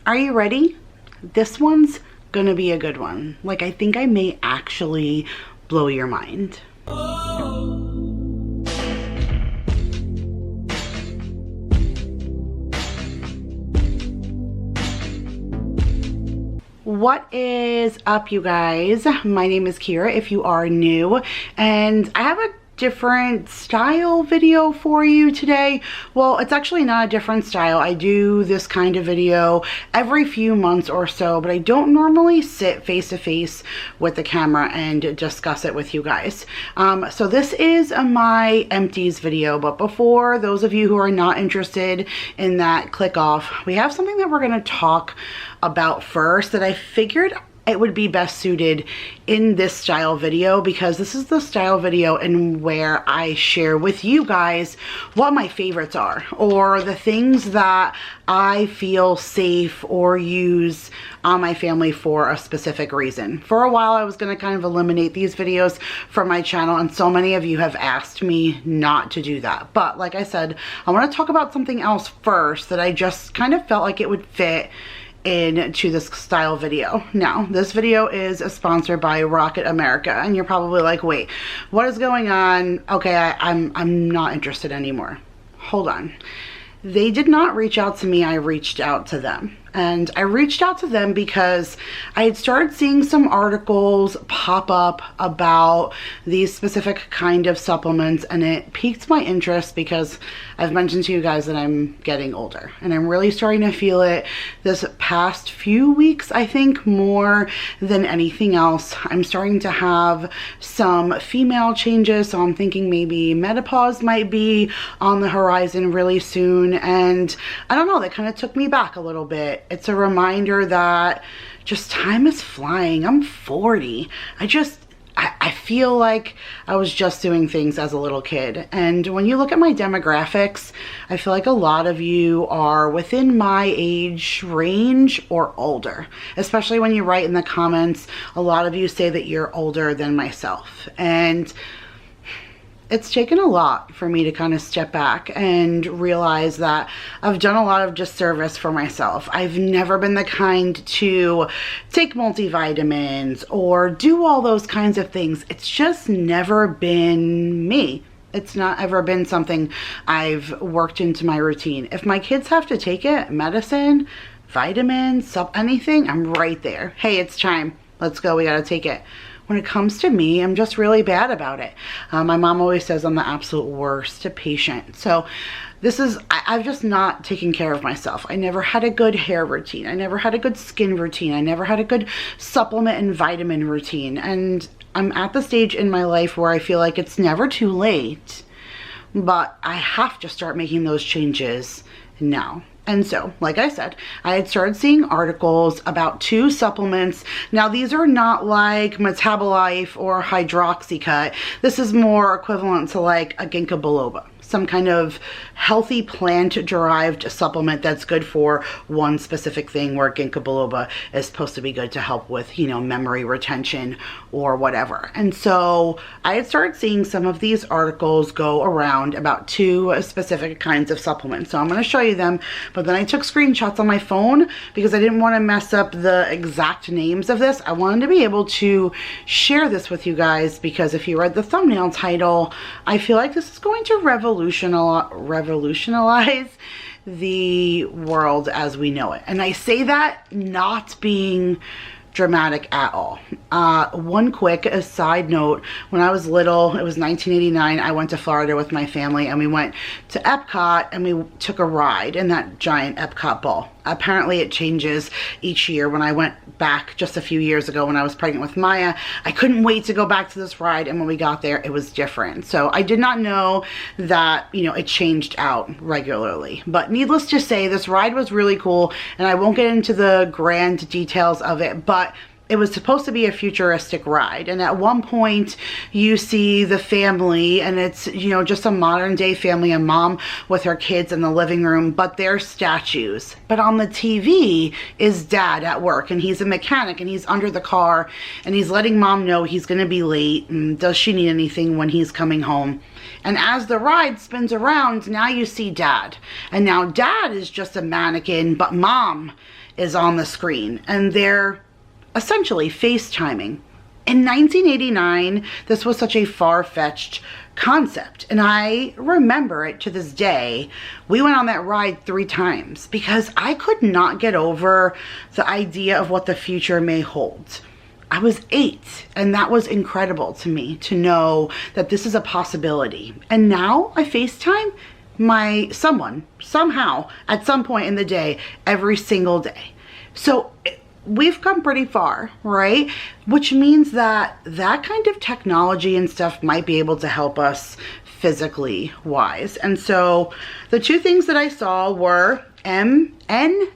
Are you ready? This one's gonna be a good one. Like, I think I may actually blow your mind. What is up, you guys? My name is Kira if you are new, and I have a different style video for you today. Well, it's actually not a different style. I do this kind of video every few months or so, but I don't normally sit face to face with the camera and discuss it with you guys. So this is my empties video, but before those of you who are not interested in that, click off. We have something that we're going to talk about first that I figured it would be best suited in this style video, because this is the style video and where I share with you guys what my favorites are, or the things that I feel safe or use on my family for a specific reason. For a while I was going to kind of eliminate these videos from my channel, and so many of you have asked me not to do that. But like I said, I want to talk about something else first that I just kind of felt like it would fit into this style video. Now, this video is sponsored by Rokit America, and you're probably like, wait, what is going on? Okay, I'm not interested anymore. Hold on. They did not reach out to me, I reached out to them. And I reached out to them because I had started seeing some articles pop up about these specific kind of supplements, and it piqued my interest because I've mentioned to you guys that I'm getting older, and I'm really starting to feel it this past few weeks. I think more than anything else, I'm starting to have some female changes, so I'm thinking maybe menopause might be on the horizon really soon. And I don't know, that kind of took me back a little bit. It's a reminder that just time is flying. I'm 40. I feel like I was just doing things as a little kid. And when you look at my demographics, I feel like a lot of you are within my age range or older. Especially when you write in the comments, a lot of you say that you're older than myself. And it's taken a lot for me to kind of step back and realize that I've done a lot of disservice for myself. I've never been the kind to take multivitamins or do all those kinds of things. It's just never been me. It's not ever been something I've worked into my routine. If my kids have to take it, medicine, vitamins, anything, I'm right there. Hey, it's time. Let's go. We got to take it. When it comes to me, I'm just really bad about it. My mom always says I'm the absolute worst patient. So I've just not taken care of myself. I never had a good hair routine. I never had a good skin routine. I never had a good supplement and vitamin routine. And I'm at the stage in my life where I feel like it's never too late, but I have to start making those changes now. And so, like I said, I had started seeing articles about 2 supplements. Now, these are not like Metabolife or Hydroxycut. This is more equivalent to like a ginkgo biloba, some kind of healthy plant-derived supplement that's good for one specific thing, where ginkgo biloba is supposed to be good to help with, you know, memory retention or whatever. And so I had started seeing some of these articles go around about 2 specific kinds of supplements. So I'm going to show you them, but then I took screenshots on my phone because I didn't want to mess up the exact names of this. I wanted to be able to share this with you guys because if you read the thumbnail title, I feel like this is going to revolutionize the world as we know it. And I say that not being dramatic at all. One quick side note, when I was little, it was 1989, I went to Florida with my family and we went to Epcot and we took a ride in that giant Epcot ball. Apparently it changes each year. When I went back just a few years ago when I was pregnant with Maya, I couldn't wait to go back to this ride, and when we got there it was different. So I did not know that, you know, it changed out regularly. But needless to say, this ride was really cool, and I won't get into the grand details of it, but it was supposed to be a futuristic ride, and at one point you see the family, and it's, you know, just a modern day family, a mom with her kids in the living room, but they're statues. But on the TV is dad at work, and he's a mechanic, and he's under the car, and he's letting mom know he's gonna be late, and does she need anything when he's coming home. And as the ride spins around, now you see dad, and now dad is just a mannequin, but mom is on the screen, and they're essentially FaceTiming. In 1989, this was such a far-fetched concept, and I remember it to this day. We went on that ride 3 times because I could not get over the idea of what the future may hold. I was 8, and that was incredible to me to know that this is a possibility. And now I FaceTime someone, somehow, at some point in the day, every single day. So we've come pretty far, right? Which means that that kind of technology and stuff might be able to help us physically wise. And so the 2 things that I saw were NMN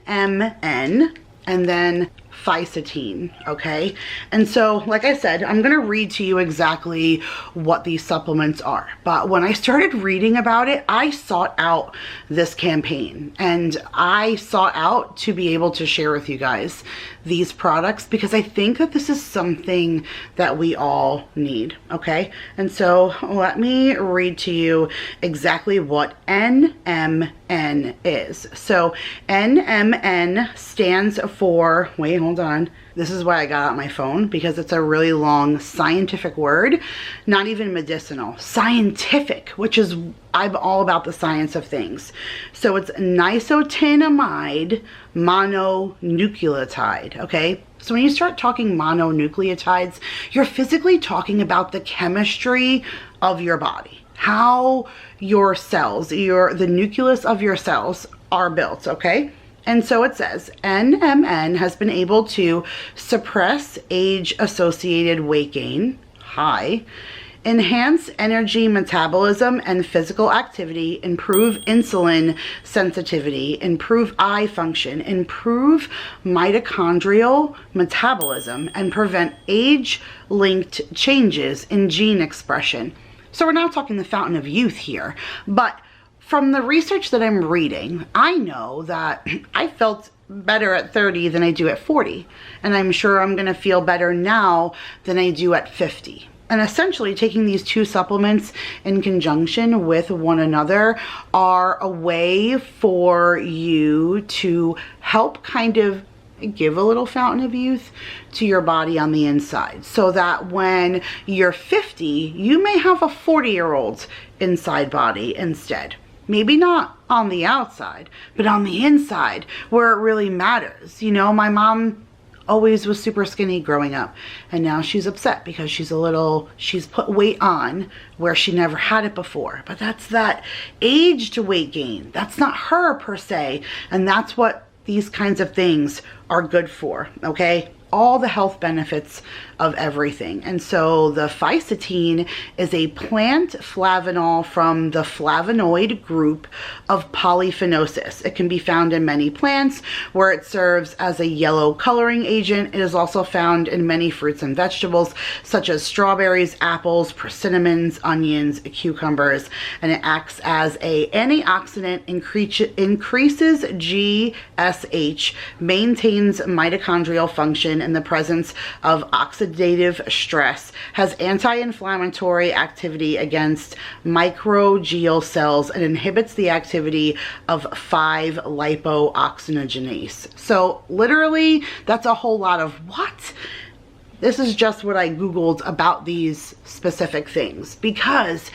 and then fisetin, okay? And so, like I said, I'm gonna read to you exactly what these supplements are. But when I started reading about it, I sought out this campaign, and I sought out to be able to share with you guys these products because I think that this is something that we all need, okay? And so let me read to you exactly what NMN is. So NMN stands for, wait, hold on. This is why I got out my phone, because it's a really long scientific word, not even medicinal, scientific, which is, I'm all about the science of things. So it's nicotinamide mononucleotide, okay? So when you start talking mononucleotides, you're physically talking about the chemistry of your body, how your cells, the nucleus of your cells are built, okay? And so it says, NMN has been able to suppress age-associated weight gain, high, enhance energy metabolism and physical activity, improve insulin sensitivity, improve eye function, improve mitochondrial metabolism, and prevent age-linked changes in gene expression. So we're not talking the fountain of youth here, but from the research that I'm reading, I know that I felt better at 30 than I do at 40. And I'm sure I'm going to feel better now than I do at 50. And essentially taking these 2 supplements in conjunction with one another are a way for you to help kind of give a little fountain of youth to your body on the inside, so that when you're 50, you may have a 40-year-old inside body instead. Maybe not on the outside, but on the inside where it really matters. You know, my mom always was super skinny growing up, and now she's upset because she's put weight on where she never had it before. But that's that aged weight gain. That's not her per se, and that's what these kinds of things are good for, okay? All the health benefits of everything. And so the fisetin is a plant flavanol from the flavonoid group of polyphenols. It can be found in many plants where it serves as a yellow coloring agent. It is also found in many fruits and vegetables such as strawberries, apples, persimmons, onions, cucumbers, and it acts as a antioxidant, increases GSH, maintains mitochondrial function in the presence of oxidative stress, has anti-inflammatory activity against microglial cells, and inhibits the activity of 5-lipoxygenase. So literally, that's a whole lot of what? This is just what I Googled about these specific things, because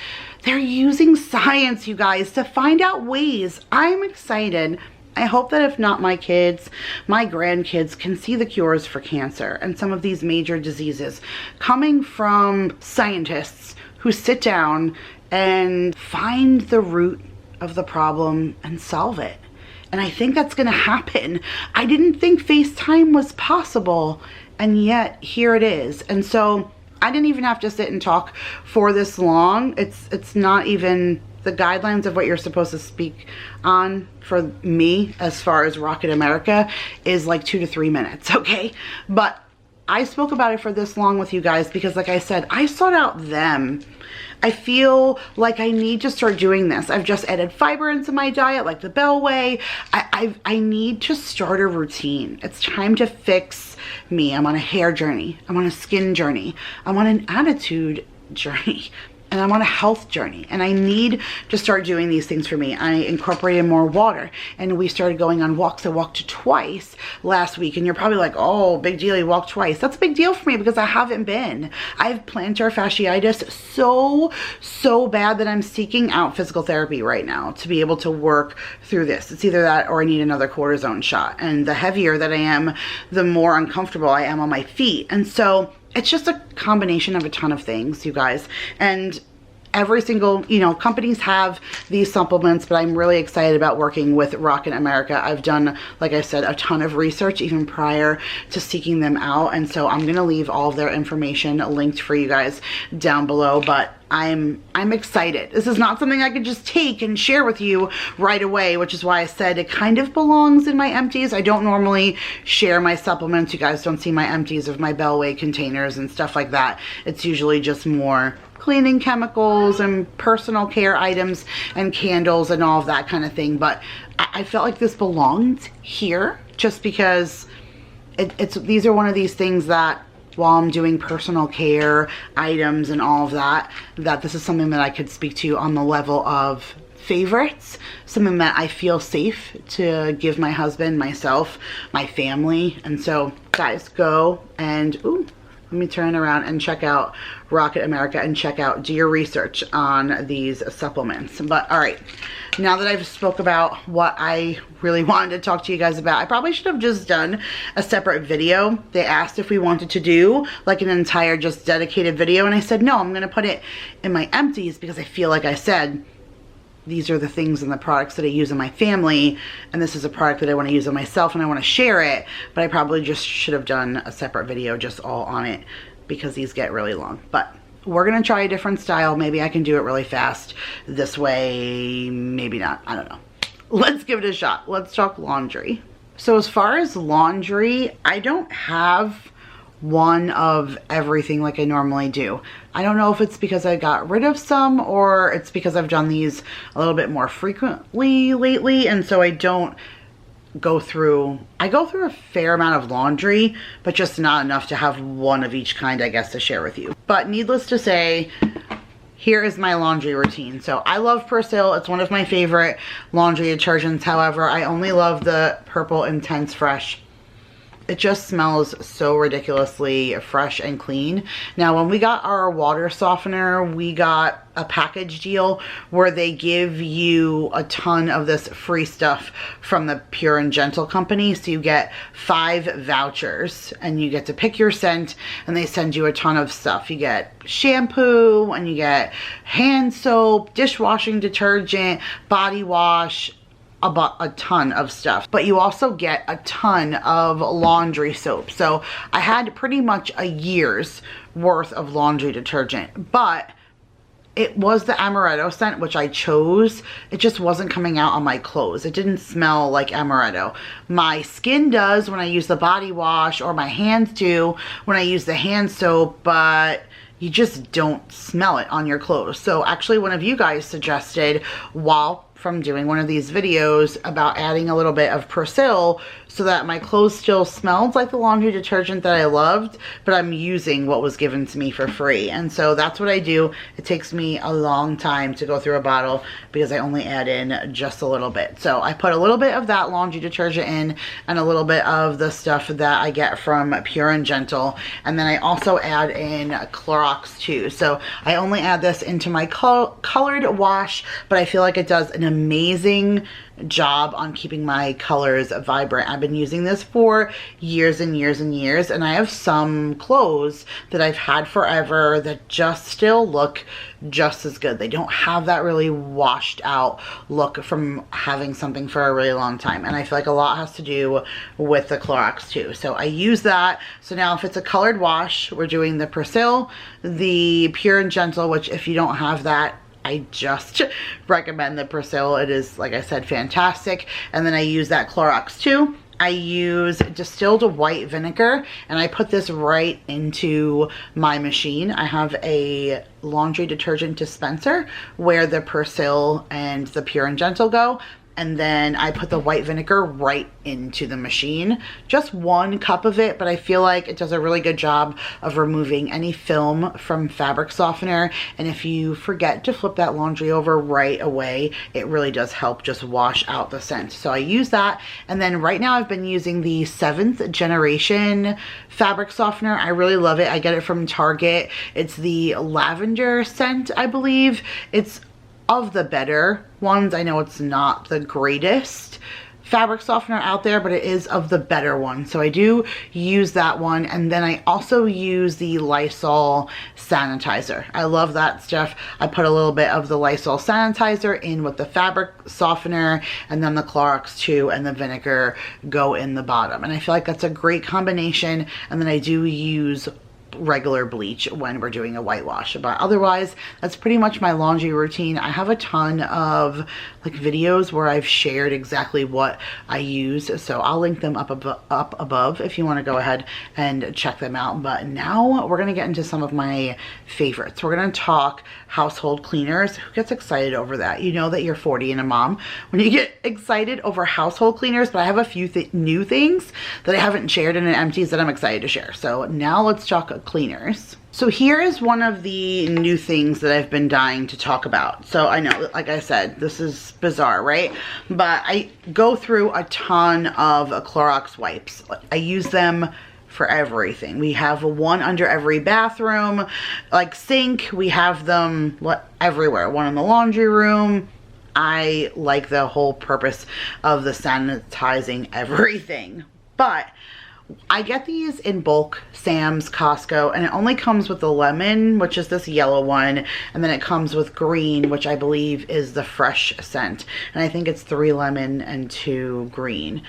they're using science, you guys, to find out ways. I'm excited. I hope that if not my kids, my grandkids can see the cures for cancer and some of these major diseases coming from scientists who sit down and find the root of the problem and solve it. And I think that's going to happen. I didn't think FaceTime was possible, and yet here it is. And so I didn't even have to sit and talk for this long. It's not even the guidelines of what you're supposed to speak on for me as far as Rokit America is like 2 to 3 minutes, okay? But I spoke about it for this long with you guys because, like I said, I sought out them. I feel like I need to start doing this. I've just added fiber into my diet like the Bell way. I need to start a routine. It's time to fix me. I'm on a hair journey. I'm on a skin journey. I'm on an attitude journey. and I'm on a health journey, and I need to start doing these things for me. I incorporated more water, and we started going on walks. I walked twice last week, and you're probably like, oh, big deal, you walked twice. That's a big deal for me because I haven't been. I have plantar fasciitis so bad that I'm seeking out physical therapy right now to be able to work through this. It's either that or I need another cortisone shot. And the heavier that I am, the more uncomfortable I am on my feet. And so it's just a combination of a ton of things, you guys. And every single, you know, companies have these supplements, but I'm really excited about working with Rokit America. I've done, like I said, a ton of research even prior to seeking them out. And so I'm going to leave all of their information linked for you guys down below. But I'm excited. This is not something I could just take and share with you right away, which is why I said it kind of belongs in my empties. I don't normally share my supplements. You guys don't see my empties of my Bellway containers and stuff like that. It's usually just more cleaning chemicals and personal care items and candles and all of that kind of thing. But I felt like this belonged here just because these are one of these things that while I'm doing personal care items and all of that, that this is something that I could speak to on the level of favorites, something that I feel safe to give my husband, myself, my family. And so guys, go and, ooh, let me turn around and check out Rokit America and check out, do your research on these supplements. But all right, now that I've spoke about what I really wanted to talk to you guys about, I probably should have just done a separate video. They asked if we wanted to do like an entire just dedicated video, and I said no, I'm gonna put it in my empties because I feel like I said these are the things and the products that I use in my family, and this is a product that I want to use on myself and I want to share it. But I probably just should have done a separate video just all on it because these get really long. But we're gonna try a different style. Maybe I can do it really fast this way, maybe not, I don't know. Let's give it a shot. Let's talk laundry. So as far as laundry, I don't have one of everything like I normally do. I don't know if it's because I got rid of some or it's because I've done these a little bit more frequently lately, and so I don't go through, I go through a fair amount of laundry, but just not enough to have one of each kind, I guess, to share with you. But needless to say, here is my laundry routine. So I love Persil. It's one of my favorite laundry detergents. However, I only love the Purple Intense Fresh. It just smells so ridiculously fresh and clean. Now, when we got our water softener, we got a package deal where they give you a ton of this free stuff from the Pure and Gentle company. So you get 5 vouchers and you get to pick your scent, and they send you a ton of stuff. You get shampoo and you get hand soap, dishwashing detergent, body wash, about a ton of stuff. But you also get a ton of laundry soap. So I had pretty much a year's worth of laundry detergent, but it was the amaretto scent, which I chose. It just wasn't coming out on my clothes. It didn't smell like amaretto. My skin does when I use the body wash, or my hands do when I use the hand soap, but you just don't smell it on your clothes. So actually one of you guys suggested, while from doing one of these videos, about adding a little bit of Persil so that my clothes still smelled like the laundry detergent that I loved, but I'm using what was given to me for free. And so that's what I do. It takes me a long time to go through a bottle because I only add in just a little bit. So I put a little bit of that laundry detergent in and a little bit of the stuff that I get from Pure and Gentle. And then I also add in Clorox too. So I only add this into my colored wash, but I feel like it does an amazing job on keeping my colors vibrant. I've been using this for years and years and years, and I have some clothes that I've had forever that just still look just as good. They don't have that really washed out look from having something for a really long time, and I feel like a lot has to do with the Clorox too. So I use that. So now if it's a colored wash, we're doing the Persil, the Pure and Gentle, which if you don't have that, I just recommend the Persil. It is, like I said, fantastic. And then I use that Clorox too. I use distilled white vinegar, and I put this right into my machine. I have a laundry detergent dispenser where the Persil and the Pure and Gentle go. and then I put the white vinegar right into the machine. Just 1 cup of it, but I feel like it does a really good job of removing any film from fabric softener. And if you forget to flip that laundry over right away, it really does help just wash out the scent. So I use that. And then right now I've been using the 7th generation fabric softener. I really love it. I get it from Target. It's the lavender scent, I believe. It's of the better ones. I know it's not the greatest fabric softener out there, but it is of the better one. So I do use that one. And then I also use the Lysol sanitizer. I love that stuff. I put a little bit of the Lysol sanitizer in with the fabric softener, and then the Clorox too, and the vinegar go in the bottom. And I feel like that's a great combination. And then I do use regular bleach when we're doing a whitewash, but otherwise that's pretty much my laundry routine. I have a ton of like videos where I've shared exactly what I use, so I'll link them up above if you want to go ahead and check them out. But now we're going to get into some of my favorites. We're going to talk household cleaners. Who gets excited over that? You know that you're 40 and a mom when you get excited over household cleaners, but I have a few new things that I haven't shared in an empties that I'm excited to share. So now let's talk cleaners. So here is one of the new things that I've been dying to talk about. So I know, like I said, this is bizarre, right? But I go through a ton of Clorox wipes. I use them for everything. We have one under every bathroom, like sink. We have them everywhere. One in the laundry room. I like the whole purpose of the sanitizing everything. But I get these in bulk, Sam's, Costco, and it only comes with the lemon, which is this yellow one, and then it comes with green, which I believe is the fresh scent. And I think it's 3 lemon and 2 green.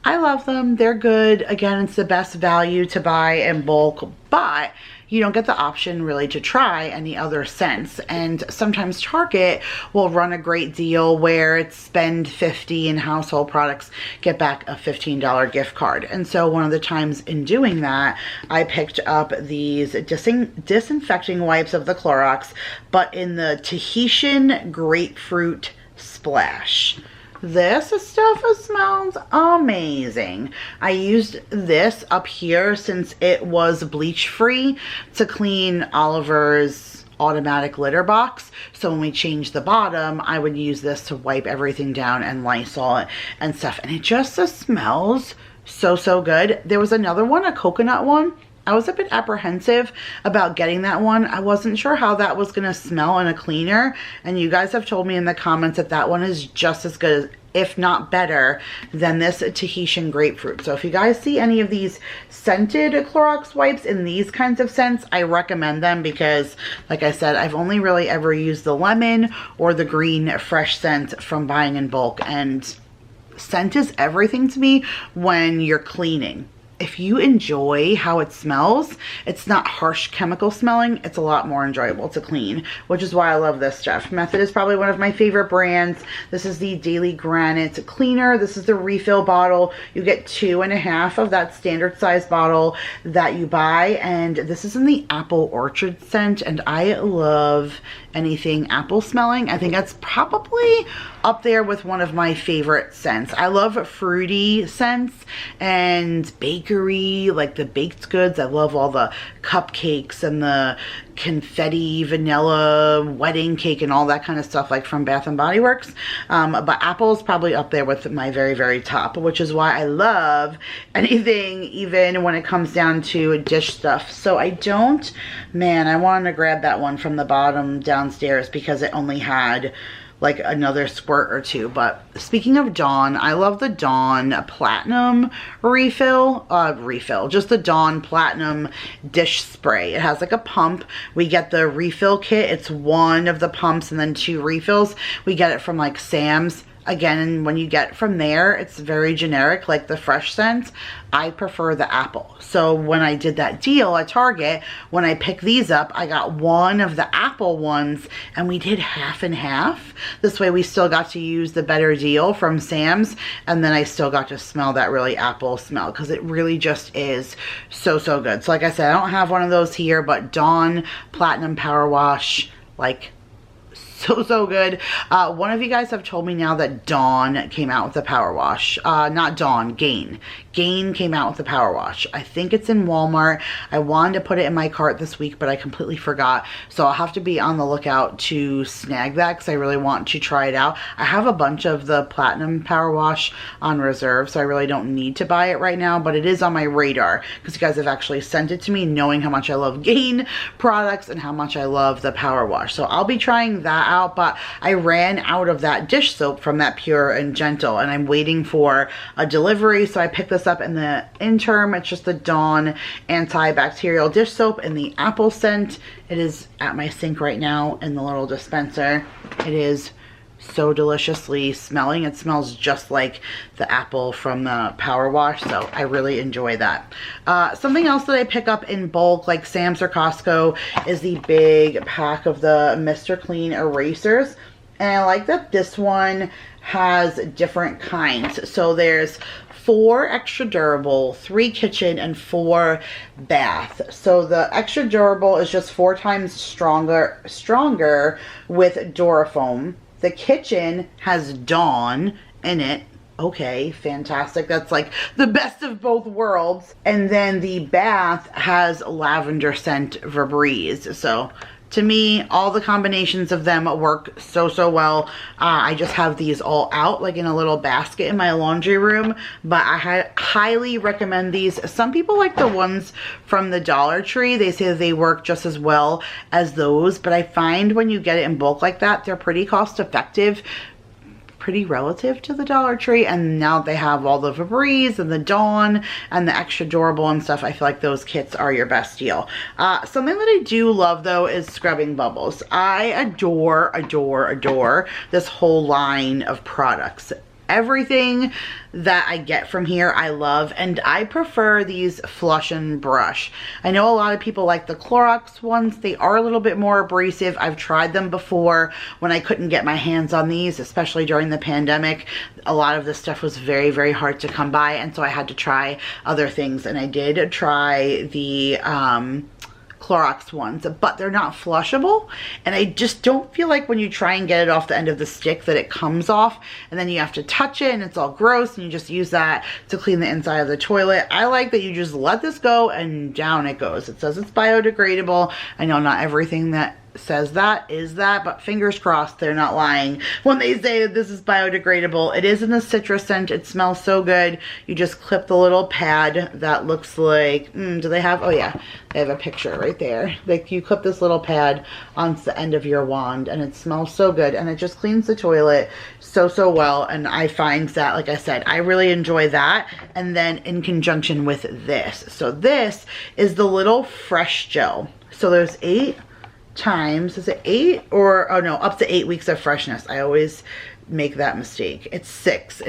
I love them. They're good. Again, it's the best value to buy in bulk, but you don't get the option really to try any other scents. And sometimes Target will run a great deal where it's spend $50 in household products, get back a $15 gift card. And so one of the times in doing that, I picked up these disinfecting wipes of the Clorox, but in the Tahitian grapefruit splash. This stuff smells amazing. I used this up here since it was bleach free to clean Oliver's automatic litter box. So when we changed the bottom, I would use this to wipe everything down and Lysol it and stuff. And it just smells so good. There was another one, a coconut one. I was a bit apprehensive about getting that one. I wasn't sure how that was going to smell in a cleaner. And you guys have told me in the comments that that one is just as good, if not better, than this Tahitian grapefruit. So if you guys see any of these scented Clorox wipes in these kinds of scents, I recommend them because, like I said, I've only really ever used the lemon or the green fresh scent from buying in bulk. And scent is everything to me when you're cleaning. If you enjoy how it smells, it's not harsh chemical smelling, it's a lot more enjoyable to clean, which is why I love this stuff. Method is probably one of my favorite brands. This is the Daily Granite cleaner. This is the refill bottle. You get 2.5 of that standard size bottle that you buy, and this is in the apple orchard scent, and I love anything apple smelling. I think that's probably up there with one of my favorite scents. I love fruity scents and bakery, like the baked goods. I love all the cupcakes and the confetti vanilla wedding cake and all that kind of stuff, like from Bath and Body Works. But apple is probably up there with my very top, which is why I love anything, even when it comes down to dish stuff. So I don't, man, I wanted to grab that one from the bottom downstairs because it only had like another squirt or 2. But speaking of Dawn, I love the Dawn Platinum refill, just the Dawn Platinum dish spray. It has like a pump. We get the refill kit. It's one of the pumps and then 2 refills. We get it from like Sam's. Again, when you get from there, it's very generic, like the fresh scent. I prefer the apple. So when I did that deal at Target, when I picked these up, I got one of the apple ones and we did half and half. This way we still got to use the better deal from Sam's, and then I still got to smell that really apple smell because it really just is so good. So like I said, I don't have one of those here, but Dawn Platinum Power Wash, like, so good. One of you guys have told me now that Dawn came out with a power wash. Not Dawn, Gain. Gain came out with a power wash. I think it's in Walmart. I wanted to put it in my cart this week, but I completely forgot. So I'll have to be on the lookout to snag that because I really want to try it out. I have a bunch of the Platinum Power Wash on reserve, so I really don't need to buy it right now, but it is on my radar because you guys have actually sent it to me knowing how much I love Gain products and how much I love the power wash. So I'll be trying that out, but I ran out of that dish soap from that Pure and Gentle and I'm waiting for a delivery, so I picked this up in the interim. It's just the Dawn antibacterial dish soap in the apple scent. It is at my sink right now in the little dispenser. It is so deliciously smelling. It smells just like the apple from the power wash, so I really enjoy that. Something else that I pick up in bulk like Sam's or Costco is the big pack of the Mr. Clean erasers, and I like that this one has different kinds. So there's 4 extra durable, 3 kitchen, and 4 bath. So the extra durable is just 4 times stronger with Durafoam. The kitchen has Dawn in it. Okay, fantastic. That's like the best of both worlds. And then the bath has lavender scent Febreze. So to me, all the combinations of them work so well. I just have these all out like in a little basket in my laundry room, but I highly recommend these. Some people like the ones from the Dollar Tree. They say they work just as well as those, but I find when you get it in bulk like that, they're pretty cost effective, pretty relative to the Dollar Tree, and now they have all the Febreze and the Dawn and the extra durable and stuff. I feel like those kits are your best deal. Something that I do love though is scrubbing bubbles. I adore this whole line of products. Everything that I get from here I love, and I prefer these flush and brush. I know a lot of people like the Clorox ones. They are a little bit more abrasive. I've tried them before when I couldn't get my hands on these, especially during the pandemic. A lot of this stuff was very hard to come by, and so I had to try other things, and I did try the Clorox ones, but they're not flushable, and I just don't feel like when you try and get it off the end of the stick that it comes off, and then you have to touch it and it's all gross, and you just use that to clean the inside of the toilet. I like that you just let this go and down it goes. It says it's biodegradable. I know not everything that says that is that, but fingers crossed they're not lying when they say that this is biodegradable. It is in the citrus scent. It smells so good. You just clip the little pad that looks like, do they have, oh yeah, they have a picture right there. Like you clip this little pad onto the end of your wand, and it smells so good, and it just cleans the toilet so well. And I find that, like I said, I really enjoy that. And then in conjunction with this, so this is the little fresh gel. So there's 8 times, is it 8 or, oh no, up to 8 weeks of freshness. I always make that mistake. It's 6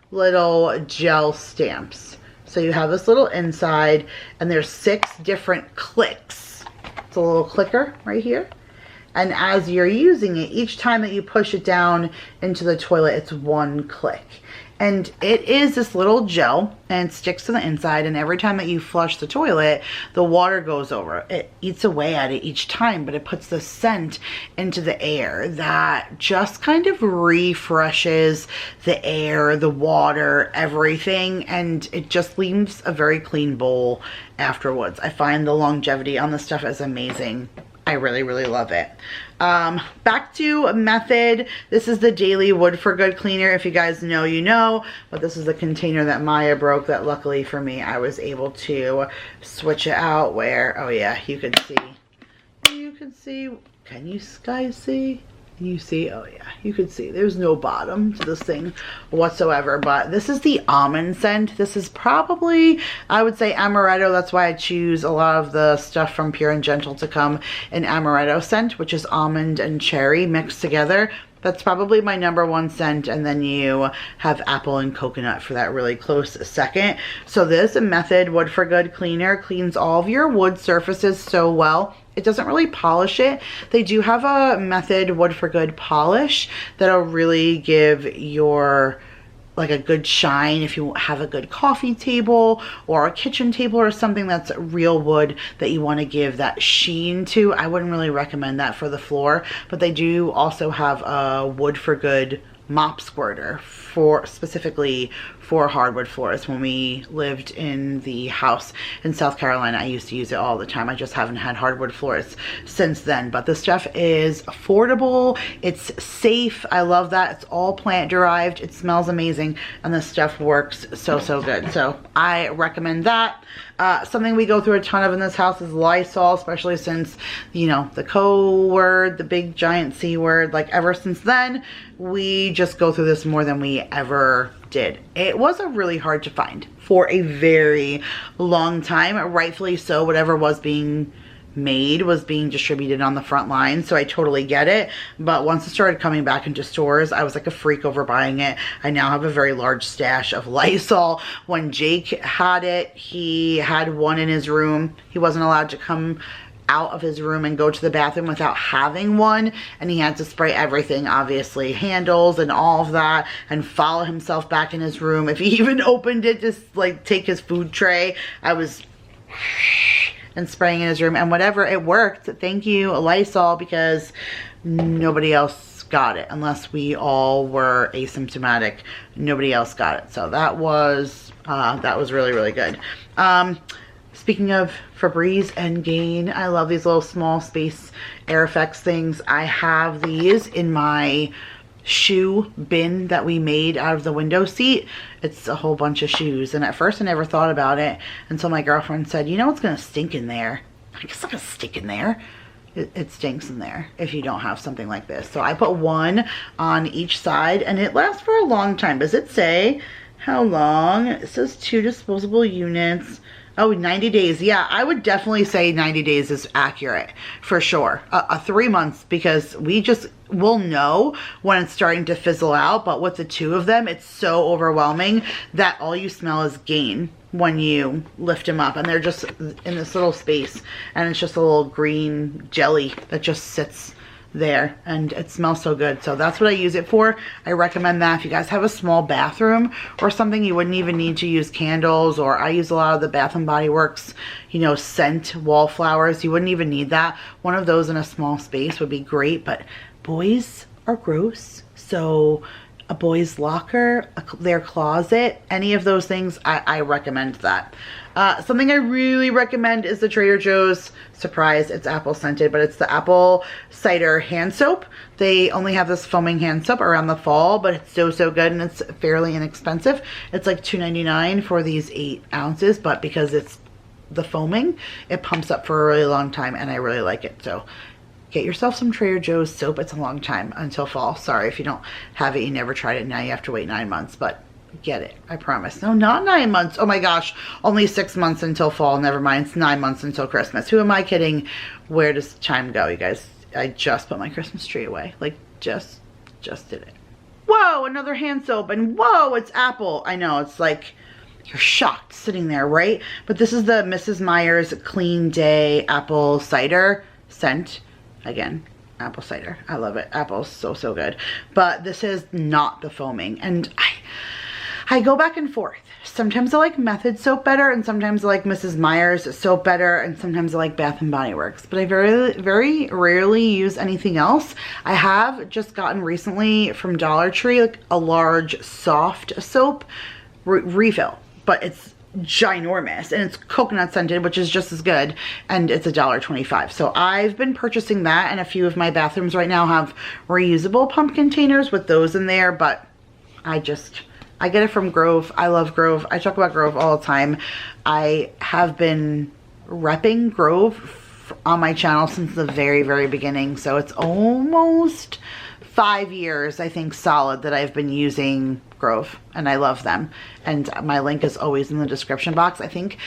little gel stamps. So you have this little inside, and there's 6 different clicks. It's a little clicker right here, and as you're using it, each time that you push it down into the toilet, it's 1 click. And it is this little gel, and it sticks to the inside, and every time that you flush the toilet, the water goes over. It eats away at it each time, but it puts the scent into the air that just kind of refreshes the air, the water, everything, and it just leaves a very clean bowl afterwards. I find the longevity on this stuff is amazing. I really love it. Back to Method. This is the Daily Wood for Good cleaner. If you guys know, you know, but this is the container that Maya broke that luckily for me, I was able to switch it out where, oh yeah, you can see, can you guys see? You see, oh yeah, you can see there's no bottom to this thing whatsoever, but this is the almond scent. This is probably, I would say, amaretto. That's why I choose a lot of the stuff from Pure and Gentle to come in amaretto scent, which is almond and cherry mixed together. That's probably my #1 scent, and then you have apple and coconut for that really close second. So this Method Wood for Good cleaner cleans all of your wood surfaces so well. It doesn't really polish it. They do have a Method Wood for Good polish that'll really give your like a good shine. If you have a good coffee table or a kitchen table or something that's real wood that you want to give that sheen to, I wouldn't really recommend that for the floor. But they do also have a Wood for Good mop squirter for specifically for hardwood floors. When we lived in the house in South Carolina, I used to use it all the time. I just haven't had hardwood floors since then. But this stuff is affordable, it's safe. I love that. It's all plant derived, it smells amazing, and this stuff works so good. So I recommend that. Something we go through a ton of in this house is Lysol, especially since, you know, the co word, the big giant C word. Like, ever since then, we just go through this more than we ever did. It was a really hard to find for a very long time, rightfully so. Whatever was being made was being distributed on the front line, so I totally get it. But once it started coming back into stores, I was like a freak over buying it. I now have a very large stash of Lysol. When Jake had it, he had one in his room. He wasn't allowed to come out of his room and go to the bathroom without having one, and he had to spray everything, obviously handles and all of that, and follow himself back in his room. If he even opened it to like take his food tray, I was and spraying in his room, and whatever, it worked. Thank you, Lysol, because nobody else got it unless we all were asymptomatic. Nobody else got it, so that was really good. Speaking of Febreze and Gain, I love these little small space air effects things. I have these in my shoe bin that we made out of the window seat. It's a whole bunch of shoes, and at first I never thought about it until my girlfriend said, you know, it's gonna stink in there. I guess it's not gonna stink in there. It stinks in there if you don't have something like this. So I put one on each side, and it lasts for a long time. Does it say how long? It says 2 disposable units. Oh, 90 days. Yeah, I would definitely say 90 days is accurate for sure. 3 months, because we'll know when it's starting to fizzle out. But with the 2 of them, it's so overwhelming that all you smell is Gain when you lift them up, and they're just in this little space, and it's just a little green jelly that just sits there, and it smells so good. So that's what I use it for. I recommend that if you guys have a small bathroom or something, you wouldn't even need to use candles, or I use a lot of the Bath and Body Works, you know, scent Wallflowers. You wouldn't even need that. One of those in a small space would be great, but boys are gross, so a boy's locker, their closet, any of those things, I recommend that. Something I really recommend is the Trader Joe's, surprise, it's apple scented, but it's the apple cider hand soap. They only have this foaming hand soap around the fall, but it's so good, and it's fairly inexpensive. It's like $2.99 for these 8 ounces, but because it's the foaming, it pumps up for a really long time, and I really like it. So get yourself some Trader Joe's soap. It's a long time until fall. Sorry if you don't have it, you never tried it, now you have to wait 9 months, but get it, I promise. No, not 9 months. Oh my gosh, only 6 months until fall. Never mind, it's 9 months until Christmas. Who am I kidding? Where does time go, you guys? I just put my Christmas tree away. Like, just did it. Whoa, another hand soap, and whoa, it's apple. I know, it's like, you're shocked sitting there, right? But this is the Mrs. Meyers Clean Day Apple Cider scent. Again, apple cider. I love it. Apple's so good. But this is not the foaming. And I go back and forth. Sometimes I like Method soap better, and sometimes I like Mrs. Meyers soap better, and sometimes I like Bath and Body Works. But I very rarely use anything else. I have just gotten recently from Dollar Tree like a large soft soap refill, but it's ginormous, and it's coconut scented, which is just as good, and it's $1.25. So I've been purchasing that, and a few of my bathrooms right now have reusable pump containers with those in there, but I get it from Grove. I love Grove. I talk about Grove all the time. I have been repping Grove on my channel since the very beginning, so it's almost 5 years, I think, solid that I've been using Grove, and I love them. And my link is always in the description box. I think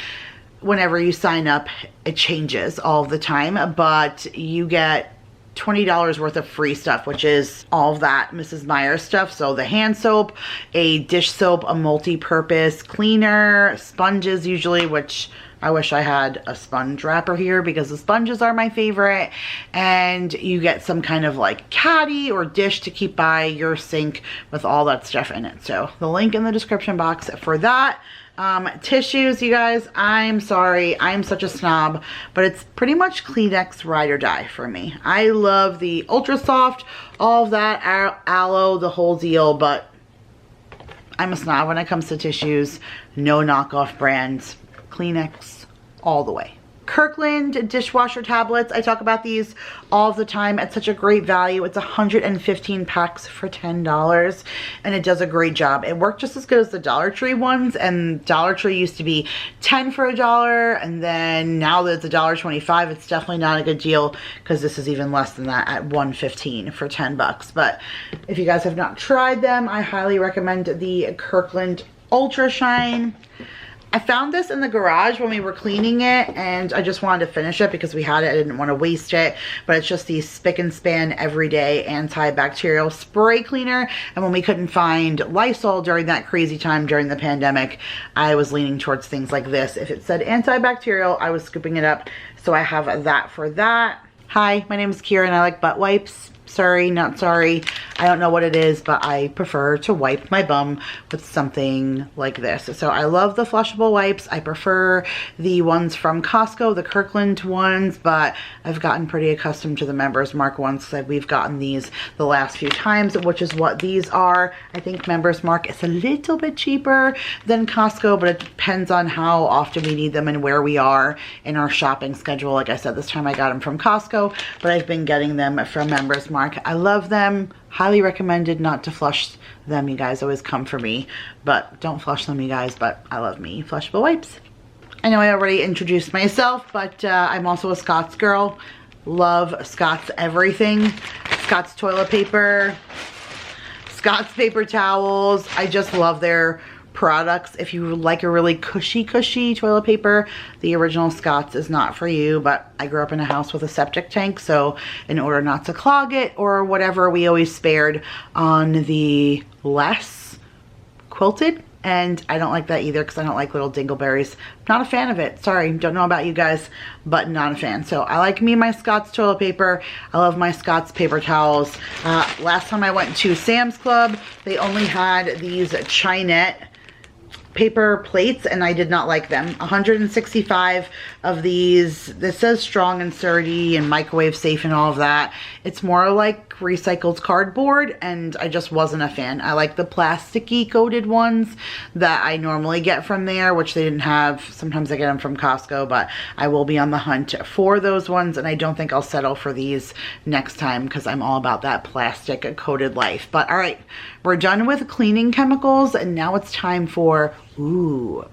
whenever you sign up, it changes all the time, but you get $20 worth of free stuff, which is all of that Mrs. Meyers stuff. So the hand soap, a dish soap, a multi-purpose cleaner, sponges usually, which I wish I had a sponge wrapper here because the sponges are my favorite, and you get some kind of like caddy or dish to keep by your sink with all that stuff in it. So the link in the description box for that. Tissues, you guys, I'm sorry, I'm such a snob, but it's pretty much Kleenex ride or die for me. I love the ultra soft, all of that, aloe, the whole deal, but I'm a snob when it comes to tissues. No knockoff brands. Kleenex all the way. Kirkland dishwasher tablets. I talk about these all the time at such a great value. It's 115 packs for $10, and it does a great job. It worked just as good as the Dollar Tree ones, and Dollar Tree used to be 10 for $1, and then now that it's $1.25, it's definitely not a good deal because this is even less than that at 115 for 10 bucks. But if you guys have not tried them, I highly recommend the Kirkland Ultra Shine. I found this in the garage when we were cleaning it, and I just wanted to finish it because we had it. I didn't want to waste it, but it's just the Spick and Span Everyday Antibacterial Spray Cleaner. And when we couldn't find Lysol during that crazy time during the pandemic, I was leaning towards things like this. If it said antibacterial, I was scooping it up. So I have that for that. Hi, my name is Kira and I like butt wipes. Sorry, not sorry. I don't know what it is, but I prefer to wipe my bum with something like this. So I love the flushable wipes. I prefer the ones from Costco, the Kirkland ones, but I've gotten pretty accustomed to the Members Mark ones because we've gotten these the last few times, which is what these are. I think Members Mark is a little bit cheaper than Costco, but it depends on how often we need them and where we are in our shopping schedule. Like I said, this time I got them from Costco, but I've been getting them from Members Mark. I love them. Highly recommended not to flush them. You guys always come for me, but don't flush them, you guys. But I love me flushable wipes. I know I already introduced myself, but I'm also a Scott's girl. Love Scott's everything. Scott's toilet paper, Scott's paper towels. I just love their products. If you like a really cushy toilet paper, the original Scott's is not for you, but I grew up in a house with a septic tank, so in order not to clog it or whatever, we always spared on the less quilted, and I don't like that either because I don't like little dingleberries. Not a fan of it. Sorry, don't know about you guys, but not a fan. So I like me and my Scott's toilet paper. I love my Scott's paper towels. Last time I went to Sam's Club, they only had these Chinette paper plates, and I did not like them. 165 of these. This says strong and sturdy and microwave safe and all of that. It's more like recycled cardboard, and I just wasn't a fan. I like the plasticky coated ones that I normally get from there, which they didn't have. Sometimes I get them from Costco, but I will be on the hunt for those ones, and I don't think I'll settle for these next time because I'm all about that plastic coated life. But all right, we're done with cleaning chemicals, and now it's time for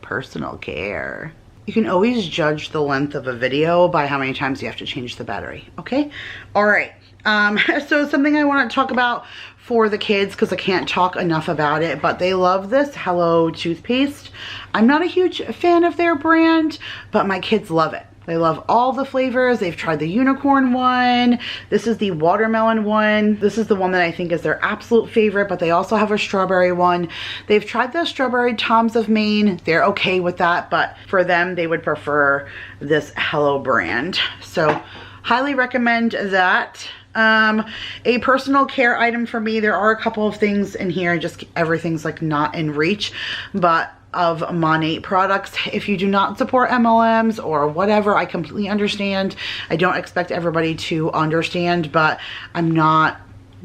personal care. You can always judge the length of a video by how many times you have to change the battery, okay? All right, so something I want to talk about for the kids, because I can't talk enough about it, but they love this Hello toothpaste. I'm not a huge fan of their brand, but my kids love it. They love all the flavors. They've tried the unicorn one. This is the watermelon one. This is the one that I think is their absolute favorite, but they also have a strawberry one. They've tried the strawberry Toms of Maine. They're okay with that, but for them, they would prefer this Hello brand. So highly recommend that. A personal care item for me, there are a couple of things in here, just everything's like not in reach, but of Monat products. If you do not support MLMs or whatever, I completely understand. I don't expect everybody to understand, but I'm not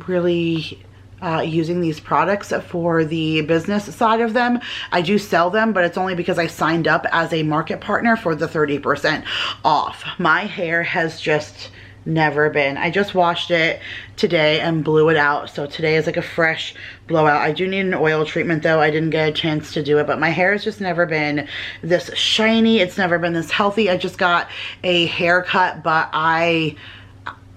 really using these products for the business side of them. I do sell them, but it's only because I signed up as a market partner for the 30% off. My hair has just never been. I just washed it today and blew it out, so today is like a fresh blowout. I do need an oil treatment though. I didn't get a chance to do it, but my hair has just never been this shiny. It's never been this healthy. I just got a haircut, but I'm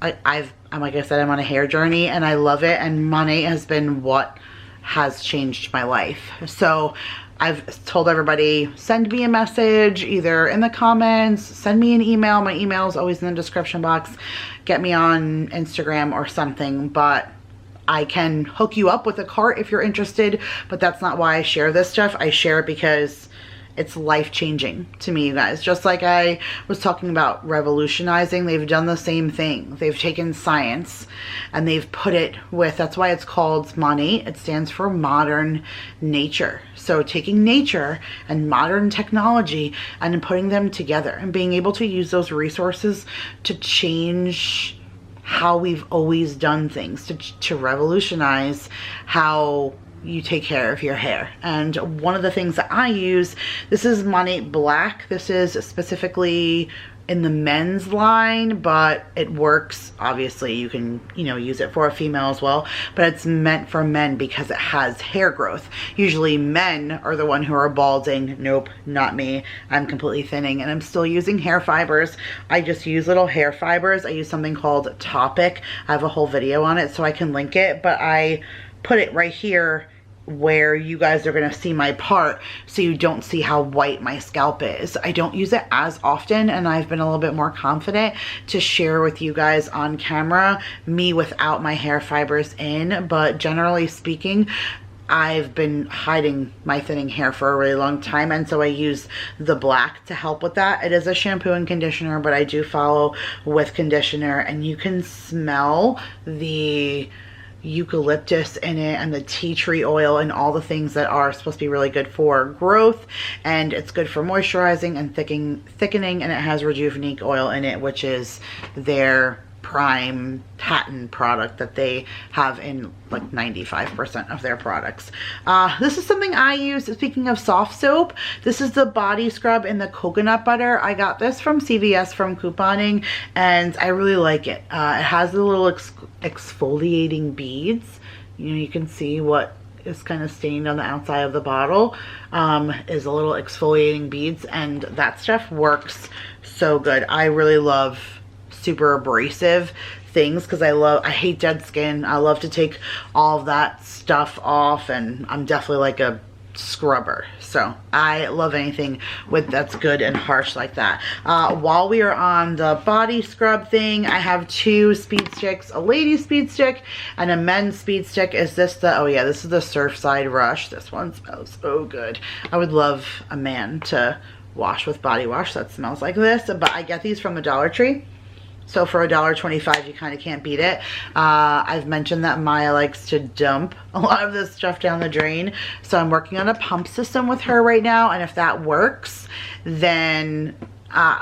like I said, I'm on a hair journey and I love it, and Monat has been what has changed my life. So I've told everybody, send me a message either in the comments, send me an email. My email is always in the description box. Get me on Instagram or something, but I can hook you up with a cart if you're interested, but that's not why I share this stuff. I share it because It's life-changing to me, you guys. Just like I was talking about revolutionizing, they've done the same thing. They've taken science and they've put it with, that's why it's called MONATE. It stands for modern nature. So taking nature and modern technology and putting them together and being able to use those resources to change how we've always done things, to revolutionize how you take care of your hair. And one of the things that I use, this is MONATE Black. This is specifically in the men's line, but it works. Obviously you can, you know, use it for a female as well, but it's meant for men because it has hair growth. Usually men are the one who are balding. Nope, not me. I'm completely thinning and I'm still using hair fibers. I just use little hair fibers. I use something called Topic. I have a whole video on it so I can link it, but I put it right here where you guys are going to see my part so you don't see how white my scalp is. I don't use it as often and I've been a little bit more confident to share with you guys on camera me without my hair fibers in, but generally speaking I've been hiding my thinning hair for a really long time, and so I use the black to help with that. It is a shampoo and conditioner, but I do follow with conditioner, and you can smell the eucalyptus in it and the tea tree oil and all the things that are supposed to be really good for growth, and it's good for moisturizing and thickening, and it has Rejuvenate oil in it, which is their prime patent product that they have in like 95% of their products. This is something I use. Speaking of soft soap, this is the body scrub in the coconut butter. I got this from CVS from couponing and I really like it. It has the little exfoliating beads. You know, you can see what is kind of stained on the outside of the bottle is a little exfoliating beads, and that stuff works so good. I really love super abrasive things because I hate dead skin. I love to take all of that stuff off, and I'm definitely like a scrubber, so I love anything that's good and harsh like that. While we are on the body scrub thing, I have two speed sticks, a lady speed stick and a men's speed stick. Is this the, oh yeah, this is the Surfside Rush. This one smells so good. I would love a man to wash with body wash that smells like this, but I get these from the Dollar Tree. So for $1.25, you kind of can't beat it. I've mentioned that Maya likes to dump a lot of this stuff down the drain. So I'm working on a pump system with her right now. And if that works, then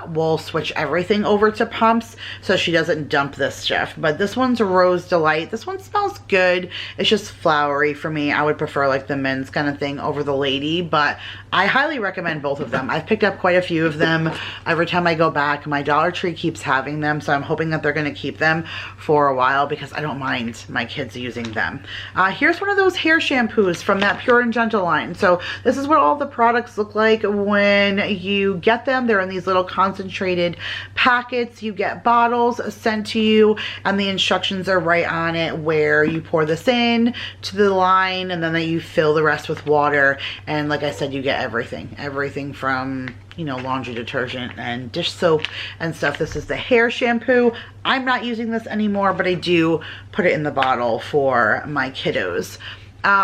we'll switch everything over to pumps so she doesn't dump this stuff. But this one's Rose Delight. This one smells good. It's just flowery for me. I would prefer like the men's kind of thing over the lady, but I highly recommend both of them. I've picked up quite a few of them. Every time I go back, my Dollar Tree keeps having them, so I'm hoping that they're going to keep them for a while because I don't mind my kids using them. Here's one of those hair shampoos from that Pure and Gentle line. So this is what all the products look like when you get them. They're in these little concentrated packets. You get bottles sent to you, and the instructions are right on it where you pour this in to the line, and then you fill the rest with water. And like I said, you get everything from, you know, laundry detergent and dish soap and stuff. This is the hair shampoo. I'm not using this anymore, but I do put it in the bottle for my kiddos.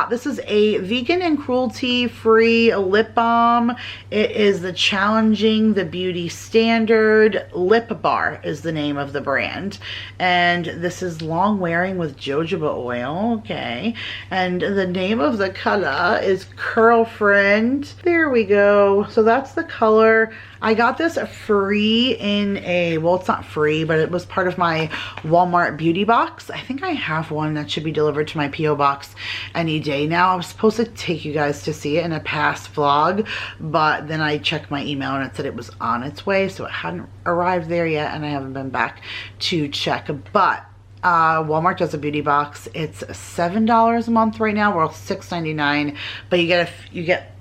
This is a vegan and cruelty-free lip balm. It is the Challenging the Beauty Standard Lip Bar is the name of the brand. And this is long wearing with jojoba oil. Okay. And the name of the color is Curlfriend. There we go. So that's the color. I got this free in a, well, it's not free, but it was part of my Walmart beauty box. I think I have one that should be delivered to my P.O. box any day now. I was supposed to take you guys to see it in a past vlog, but then I checked my email and it said it was on its way, so it hadn't arrived there yet, and I haven't been back to check. But Walmart does a beauty box. It's $7 a month right now. We're $6.99, but you get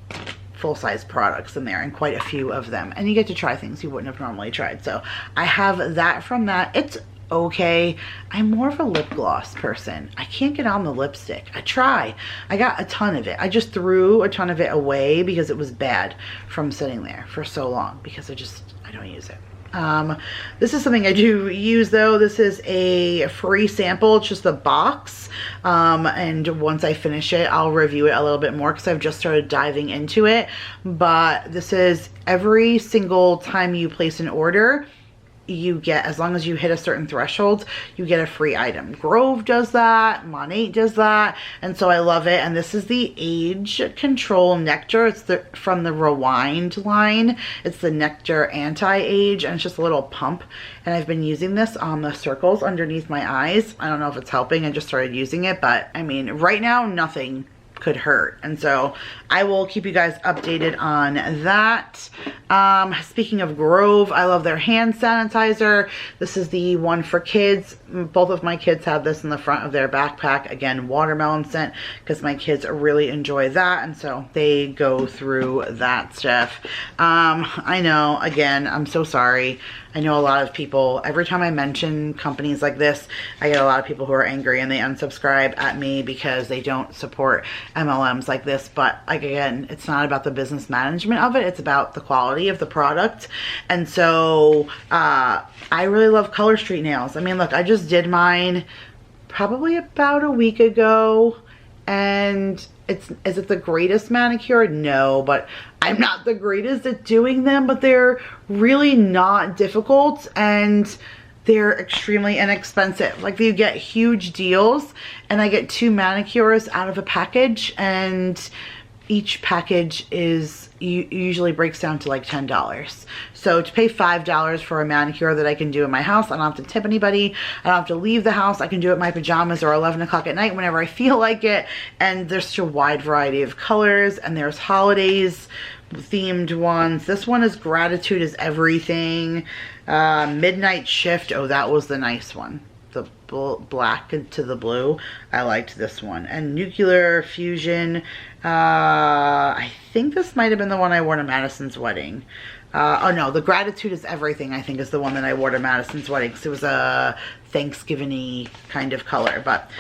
full-size products in there, and quite a few of them, and you get to try things you wouldn't have normally tried. So I have that from that. It's okay. I'm more of a lip gloss person. I can't get on the lipstick. I try. I got a ton of it. I just threw a ton of it away because it was bad from sitting there for so long, because I don't use it. This is something I do use though. This is a free sample. It's just a box. And once I finish it, I'll review it a little bit more because I've just started diving into it. But this is every single time you place an order, you get, as long as you hit a certain threshold, you get a free item. Grove does that, Monat does that, and so I love it. And this is the Age Control Nectar. It's from the Rewind line. It's the Nectar Anti-Age, and it's just a little pump. And I've been using this on the circles underneath my eyes. I don't know if it's helping. I just started using it, but I mean, right now, nothing could hurt. And so I will keep you guys updated on that. Speaking of Grove, I love their hand sanitizer. This is the one for kids. Both of my kids have this in the front of their backpack. Again, watermelon scent, because my kids really enjoy that, and so they go through that stuff. I know, again, I'm so sorry. I know a lot of people, every time I mention companies like this, I get a lot of people who are angry and they unsubscribe at me because they don't support MLMs like this. But like, again, it's not about the business management of it. It's about the quality of the product. And so I really love Color Street nails. I mean, look, I just did mine probably about a week ago, and is it the greatest manicure? No, but I'm not the greatest at doing them, but they're really not difficult, and they're extremely inexpensive. Like, you get huge deals, and I get 2 manicures out of a package, and each package is usually breaks down to like $10. So to pay $5 for a manicure that I can do in my house, I don't have to tip anybody. I don't have to leave the house. I can do it in my pajamas or 11 o'clock at night whenever I feel like it. And there's such a wide variety of colors, and there's holidays themed ones. This one is Gratitude is Everything. Midnight Shift. Oh, that was the nice one. The black to the blue. I liked this one. And Nuclear Fusion. I think this might have been the one I wore to Madison's wedding. Oh no, the Gratitude is Everything, I think, is the one that I wore to Madison's wedding, because it was a Thanksgiving-y kind of color. But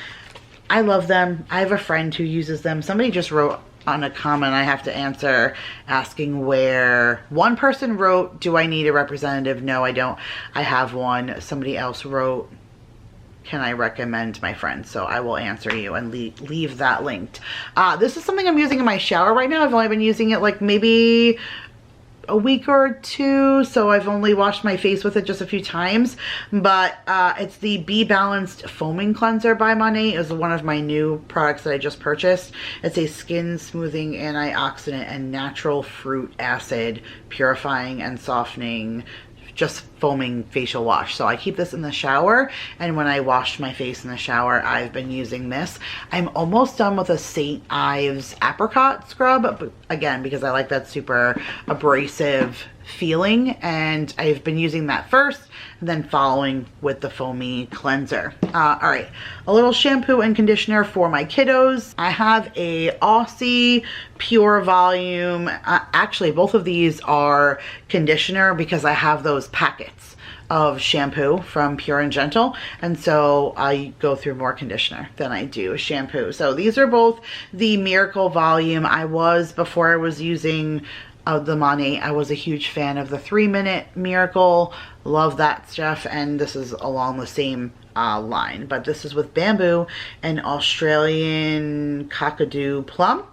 I love them. I have a friend who uses them. Somebody just wrote on a comment I have to answer, asking where. One person wrote, do I need a representative? No, I don't. I have one. Somebody else wrote, can I recommend my friend? So I will answer you and leave that linked. This is something I'm using in my shower right now. I've only been using it like maybe a week or two, so I've only washed my face with it just a few times. But it's the Be Balanced Foaming Cleanser by Monat. It's one of my new products that I just purchased. It's a skin smoothing antioxidant and natural fruit acid purifying and softening, just foaming facial wash. So I keep this in the shower, and when I wash my face in the shower, I've been using this. I'm almost done with a St. Ives apricot scrub, but again, because I like that super abrasive feeling, and I've been using that first and then following with the foamy cleanser. All right, a little shampoo and conditioner for my kiddos. I have a Aussie Pure Volume. Actually, both of these are conditioner because I have those packets of shampoo from Pure and Gentle, and so I go through more conditioner than I do shampoo. So these are both the Miracle Volume. Before I was using the Monat, I was a huge fan of the 3-Minute Miracle. Love that stuff, and this is along the same line, but this is with bamboo and Australian Cockadoo Plum.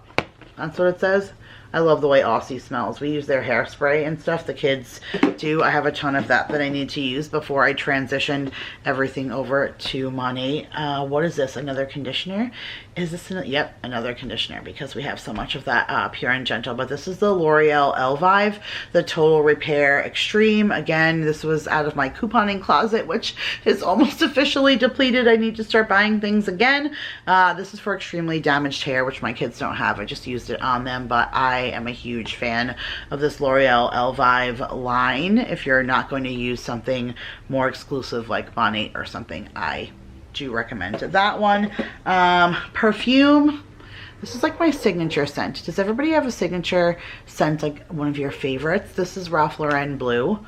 That's what it says. I love the way Aussie smells. We use their hairspray and stuff. The kids do. I have a ton of that I need to use before I transition everything over to Monat. What is this? Another conditioner? Is this yep, another conditioner, because we have so much of that Pure and Gentle. But this is the L'Oreal Elvive, the Total Repair Extreme. Again, this was out of my couponing closet, which is almost officially depleted. I need to start buying things again. This is for extremely damaged hair, which my kids don't have. I just used it on them, but I am a huge fan of this L'Oreal Elvive line. If you're not going to use something more exclusive like Monat or something, I do recommend that one. Perfume. This is like my signature scent. Does everybody have a signature scent, like one of your favorites? This is Ralph Lauren Blue.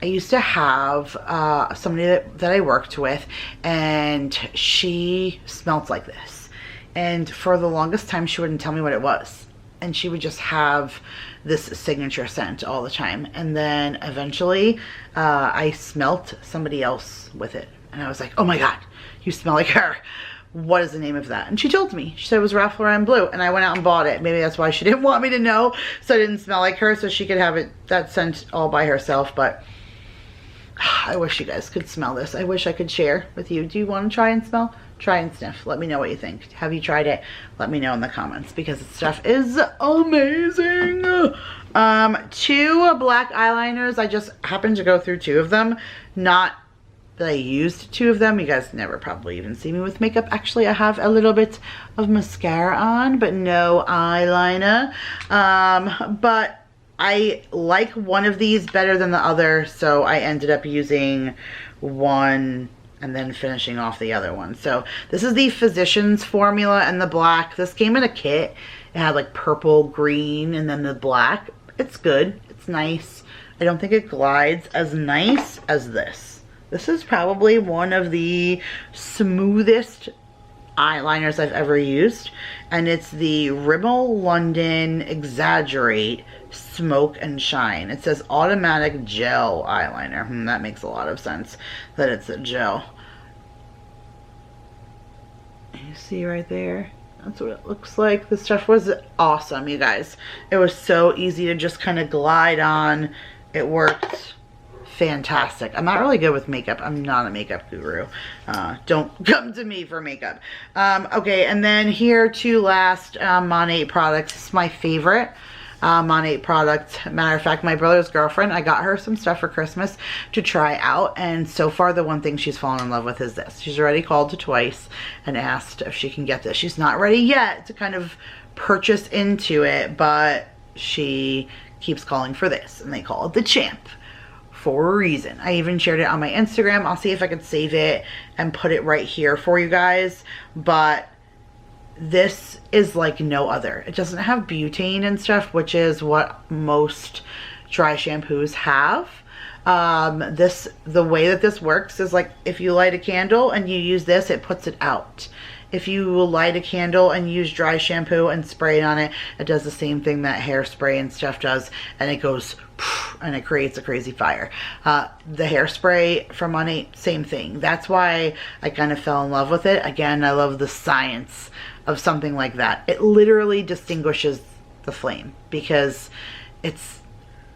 I used to have somebody that I worked with, and she smelled like this. And for the longest time, she wouldn't tell me what it was. and she would just have this signature scent all the time. And then eventually I smelt somebody else with it, and I was like, oh my god, you smell like her. What is the name of that? And she told me. She said it was Ralph Lauren Blue, and I went out and bought it. Maybe that's why she didn't want me to know, so I didn't smell like her, so she could have it, that scent, all by herself. But I wish you guys could smell this. I wish I could share with you. Do you want to try and smell? Try and sniff. Let me know what you think. Have you tried it? Let me know in the comments, because the stuff is amazing. 2 black eyeliners. I just happened to go through 2 of them. Not that I used 2 of them. You guys never probably even see me with makeup. Actually, I have a little bit of mascara on, but no eyeliner. But I like one of these better than the other, so I ended up using one and then finishing off the other one. So this is the Physicians formula and the black. This came in a kit. It had like purple, green, and then the black. It's good. It's nice. I don't think it glides as nice as this. This is probably one of the smoothest eyeliners I've ever used, and it's the Rimmel London Exaggerate Smoke and Shine. It says automatic gel eyeliner. That makes a lot of sense that it's a gel. You see right there? That's what it looks like. This stuff was awesome, you guys. It was so easy to just kind of glide on. It worked fantastic. I'm not really good with makeup. I'm not a makeup guru. Don't come to me for makeup. Okay, and then here 2 last Monat products. This is my favorite Monat product. Matter of fact, my brother's girlfriend, I got her some stuff for Christmas to try out, and so far the one thing she's fallen in love with is this. She's already called to twice and asked if she can get this. She's not ready yet to kind of purchase into it, but she keeps calling for this, and they call it the Champ for a reason. I even shared it on my Instagram. I'll see if I could save it and put it right here for you guys, but this is like no other. It doesn't have butane and stuff, which is what most dry shampoos have. The way that this works is like if you light a candle and you use this, it puts it out. If you light a candle and use dry shampoo and spray it on it, it does the same thing that hairspray and stuff does, and it goes and it creates a crazy fire. The hairspray from Monat, same thing. That's why I kind of fell in love with it. Again, I love the science of something like that. It literally distinguishes the flame because it's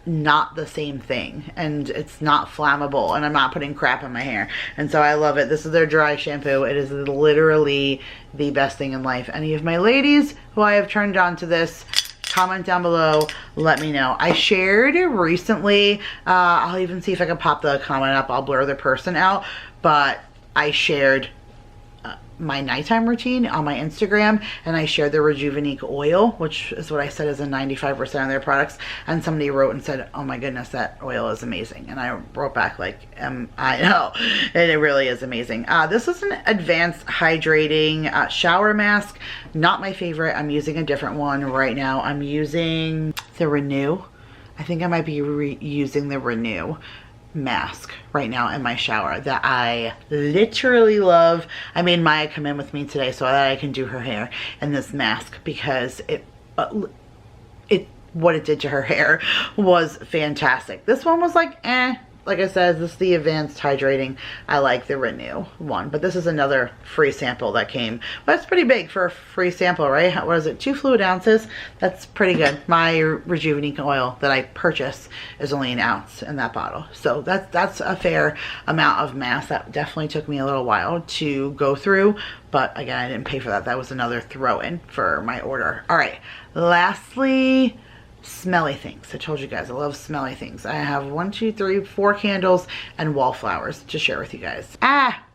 not the same thing, and it's not flammable, and I'm not putting crap in my hair, and so I love it. This is their dry shampoo. It is literally the best thing in life. Any of my ladies who I have turned on to this, comment down below, let me know. I shared recently, I'll even see if I can pop the comment up. I'll blur the person out, but I shared my nighttime routine on my Instagram, and I shared the Rejuvenate oil, which is what I said is in 95% of their products, and somebody wrote and said, oh my goodness, that oil is amazing. And I wrote back like, I know, and it really is amazing. This is an advanced hydrating shower mask. Not my favorite. I'm using a different one right now. I'm using the Renew. I think I might be using the Renew mask right now in my shower that I literally love. I made Maya come in with me today so that I can do her hair in this mask, because what it did to her hair was fantastic. This one was like like I said, this is the advanced hydrating. I like the Renew one, but this is another free sample that came. But it's pretty big for a free sample, right? What is it, 2 fluid ounces? That's pretty good. My Rejuvenate oil that I purchased is only an ounce in that bottle. So that's a fair amount of mass. That definitely took me a little while to go through, but again, I didn't pay for that. That was another throw-in for my order. All right, lastly, smelly things. I told you guys I love smelly things. I have 1, 2, 3, 4 candles and Wallflowers to share with you guys.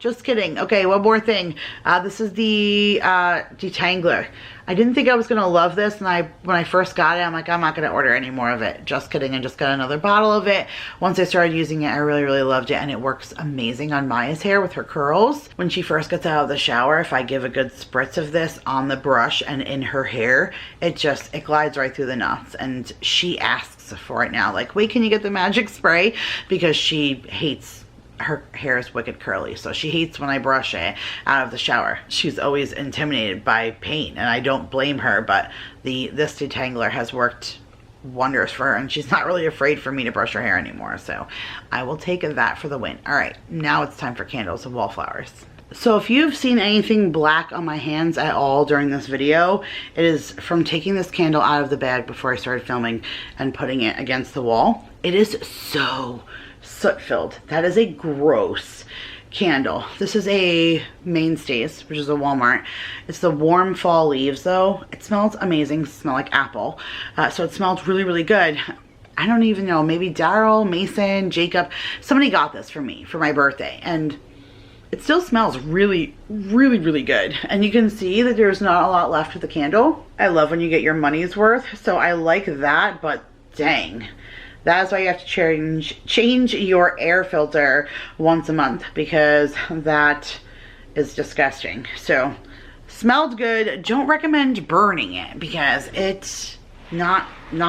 Just kidding. Okay, one more thing. This is the Detangler. I didn't think I was gonna love this, and when I first got it, I'm like, I'm not gonna order any more of it. Just kidding. I just got another bottle of it. Once I started using it, I really, really loved it, and it works amazing on Maya's hair with her curls. When she first gets out of the shower, if I give a good spritz of this on the brush and in her hair, it glides right through the knots. And she asks for it now, like, wait, can you get the magic spray? Because she hates her hair is wicked curly, so she hates when I brush it out of the shower. She's always intimidated by pain, and I don't blame her, but this detangler has worked wonders for her, and she's not really afraid for me to brush her hair anymore, so I will take that for the win. All right, now it's time for candles of Wallflowers. So if you've seen anything black on my hands at all during this video, it is from taking this candle out of the bag before I started filming and putting it against the wall. It is so soot filled. That is a gross candle. This is a Mainstays, which is a Walmart. It's the Warm Fall Leaves though. It smells amazing. It smells like apple. So it smells really, really good. I don't even know, maybe Daryl, Mason, Jacob, somebody got this for me for my birthday, and it still smells really, really, really good. And you can see that there's not a lot left of the candle. I love when you get your money's worth, so I like that, but dang. That is why you have to change your air filter once a month, because that is disgusting. So, smelled good. Don't recommend burning it because it's not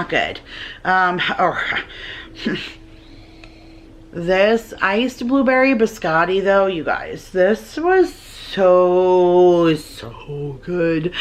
good. This iced blueberry biscotti though, you guys, this was so good.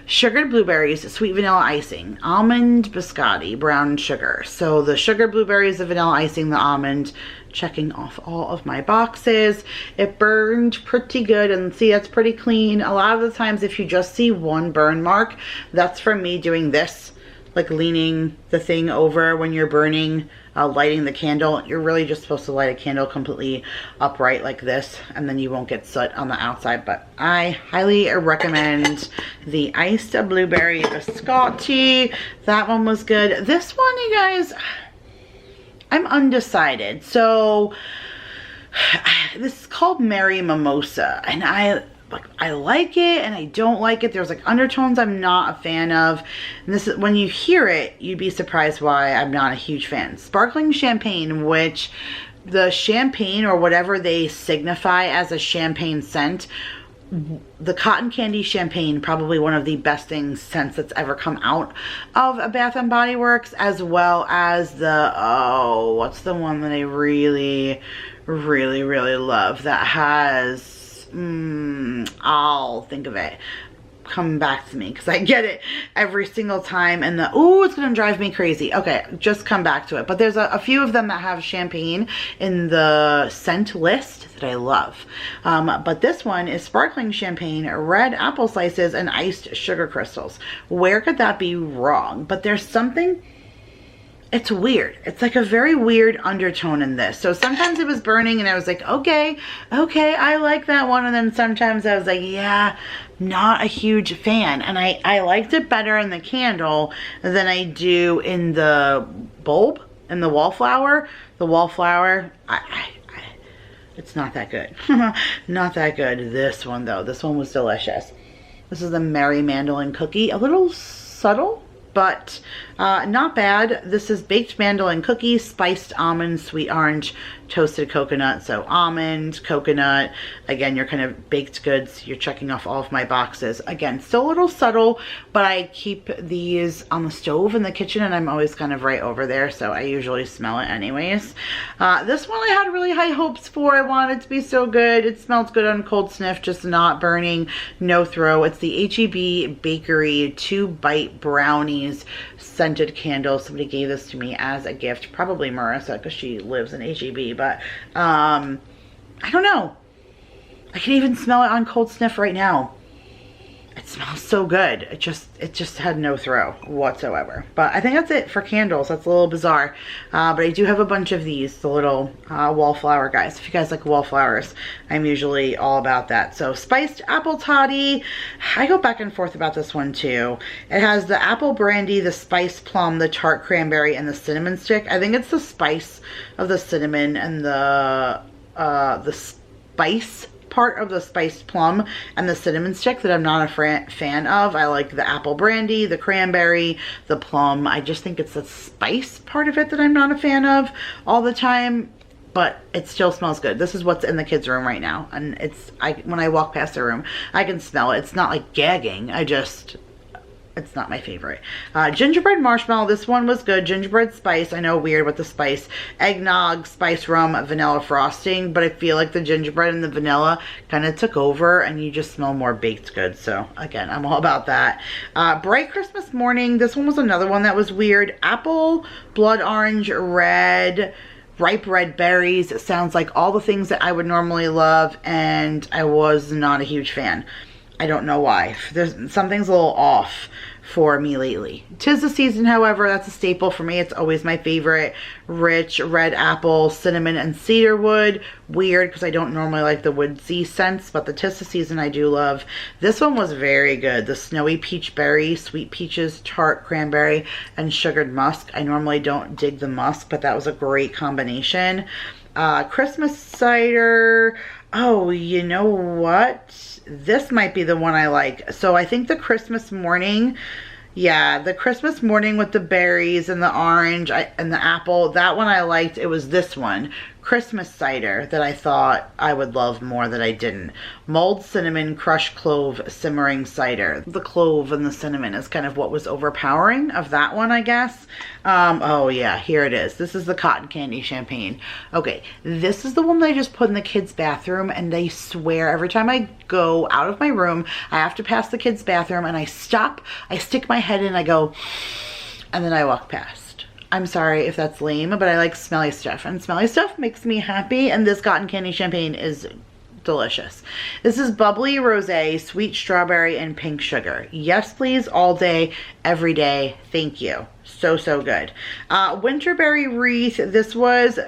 Sugared blueberries, sweet vanilla icing, almond biscotti, brown sugar. So the sugared blueberries, the vanilla icing, the almond, checking off all of my boxes. It burned pretty good, and see, that's pretty clean. A lot of the times if you just see one burn mark, that's from me doing this, like leaning the thing over when you're burning, lighting the candle. You're really just supposed to light a candle completely upright like this, and then you won't get soot on the outside. But I highly recommend the iced blueberry biscotti. That one was good. This one, you guys, I'm undecided. So this is called Mary Mimosa, and I like it and I don't like it. There's like undertones I'm not a fan of. And this is, when you hear it, you'd be surprised why I'm not a huge fan. Sparkling champagne, which the champagne or whatever they signify as a champagne scent, the cotton candy champagne, probably one of the best things scents that's ever come out of a Bath and Body Works, as well as the, oh, what's the one that I really love that has, I'll think of it. Come back to me, because I get it every single time, and it's gonna drive me crazy. Okay, just come back to it. But there's a few of them that have champagne in the scent list that I love. But this one is sparkling champagne, red apple slices, and iced sugar crystals. Where could that be wrong? But there's something, it's weird. It's like a very weird undertone in this. So sometimes it was burning and I was like, okay, I like that one. And then sometimes I was like, yeah, not a huge fan. And I liked it better in the candle than I do in the bulb, in the wallflower. The wallflower, it's not that good. Not that good. This one though, this one was delicious. This is the Merry Mandolin Cookie. A little subtle, but not bad. This is baked mandolin cookies, spiced almond, sweet orange, toasted coconut. So almond, coconut. Again, you're kind of baked goods. You're checking off all of my boxes. Again, still a little subtle, but I keep these on the stove in the kitchen, and I'm always kind of right over there, so I usually smell it anyways. This one I had really high hopes for. I wanted it to be so good. It smells good on cold sniff, just not burning, no throw. It's the H-E-B Bakery 2-Bite Brownies scented candle. Somebody gave this to me as a gift, probably Marissa, because she lives in H-E-B, but I don't know. I can even smell it on cold sniff right now. It smells so good. It just had no throw whatsoever. But I think that's it for candles. That's a little bizarre. But I do have a bunch of these, the little wallflower guys. If you guys like wallflowers, I'm usually all about that. So spiced apple toddy. I go back and forth about this one too. It has the apple brandy, the spice plum, the tart cranberry, and the cinnamon stick. I think it's the spice of the cinnamon and the spice part of the spiced plum and the cinnamon stick that I'm not a fan of. I like the apple brandy, the cranberry, the plum. I just think it's the spice part of it that I'm not a fan of all the time, but it still smells good. This is what's in the kids' room right now, and it's, when I walk past the room, I can smell it. It's not like gagging. it's not my favorite. Gingerbread marshmallow, this one was good. Gingerbread spice, I know, weird with the spice. Eggnog, spice rum, vanilla frosting, but I feel like the gingerbread and the vanilla kind of took over and you just smell more baked goods. So again, I'm all about that. Bright Christmas morning, this one was another one that was weird. Apple, blood orange, red, ripe red berries. It sounds like all the things that I would normally love, and I was not a huge fan. I don't know why. Something's a little off for me lately. 'Tis the season, however, that's a staple for me. It's always my favorite. Rich red apple, cinnamon, and cedar wood. Weird because I don't normally like the woodsy scents, but the 'tis the season I do love. This one was very good. The snowy peach berry, sweet peaches, tart cranberry, and sugared musk. I normally don't dig the musk, but that was a great combination. Christmas cider. Oh, you know what? This might be the one I like. So I think the Christmas morning, yeah, the Christmas morning with the berries and the orange and the apple, that one I liked. It was this one, Christmas cider, that I thought I would love more that I didn't. Mulled cinnamon, crushed clove, simmering cider. The clove and the cinnamon is kind of what was overpowering of that one, I guess. Oh yeah, here it is. This is the cotton candy champagne. Okay, this is the one that I just put in the kids' bathroom, and they swear every time I go out of my room, I have to pass the kids' bathroom, and I stop, I stick my head in, I go, and then I walk past. I'm sorry if that's lame, but I like smelly stuff, and smelly stuff makes me happy, and this cotton candy champagne is delicious. This is bubbly rosé, sweet strawberry, and pink sugar. Yes, please, all day, every day. Thank you. So, so good. Winterberry wreath. This was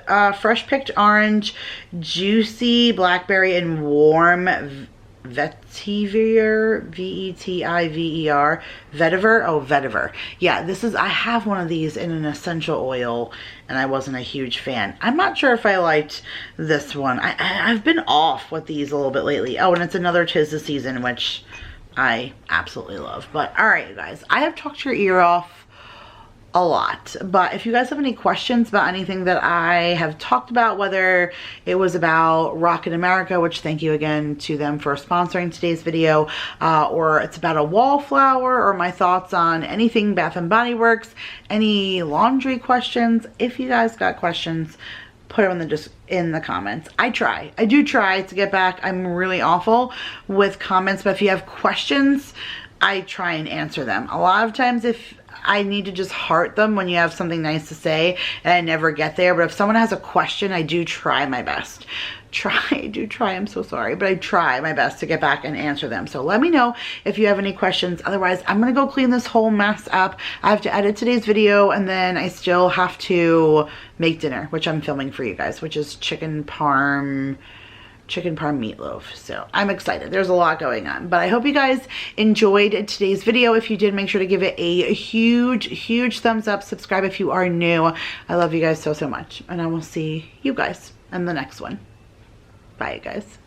fresh picked orange, juicy blackberry, and warm vetiver, V-E-T-I-V-E-R, vetiver, oh, vetiver. Yeah, this is, I have one of these in an essential oil, and I wasn't a huge fan. I'm not sure if I liked this one. I've been off with these a little bit lately. Oh, and it's another 'tis the season, which I absolutely love. But all right, you guys, I have talked your ear off a lot, but if you guys have any questions about anything that I have talked about, whether it was about Rokit America, which thank you again to them for sponsoring today's video, or it's about a Wallflower, or my thoughts on anything Bath and Body Works, any laundry questions, if you guys got questions, put them in the comments. I do try to get back. I'm really awful with comments, but if you have questions, I try and answer them. A lot of times if I need to just heart them when you have something nice to say, and I never get there. But if someone has a question, I do try my best. I'm so sorry, but I try my best to get back and answer them. So let me know if you have any questions. Otherwise, I'm gonna go clean this whole mess up. I have to edit today's video, and then I still have to make dinner, which I'm filming for you guys, which is chicken parm meatloaf. So I'm excited. There's a lot going on, but I hope you guys enjoyed today's video. If you did, make sure to give it a huge thumbs up. Subscribe if you are new. I love you guys so much, and I will see you guys in the next one. Bye, you guys.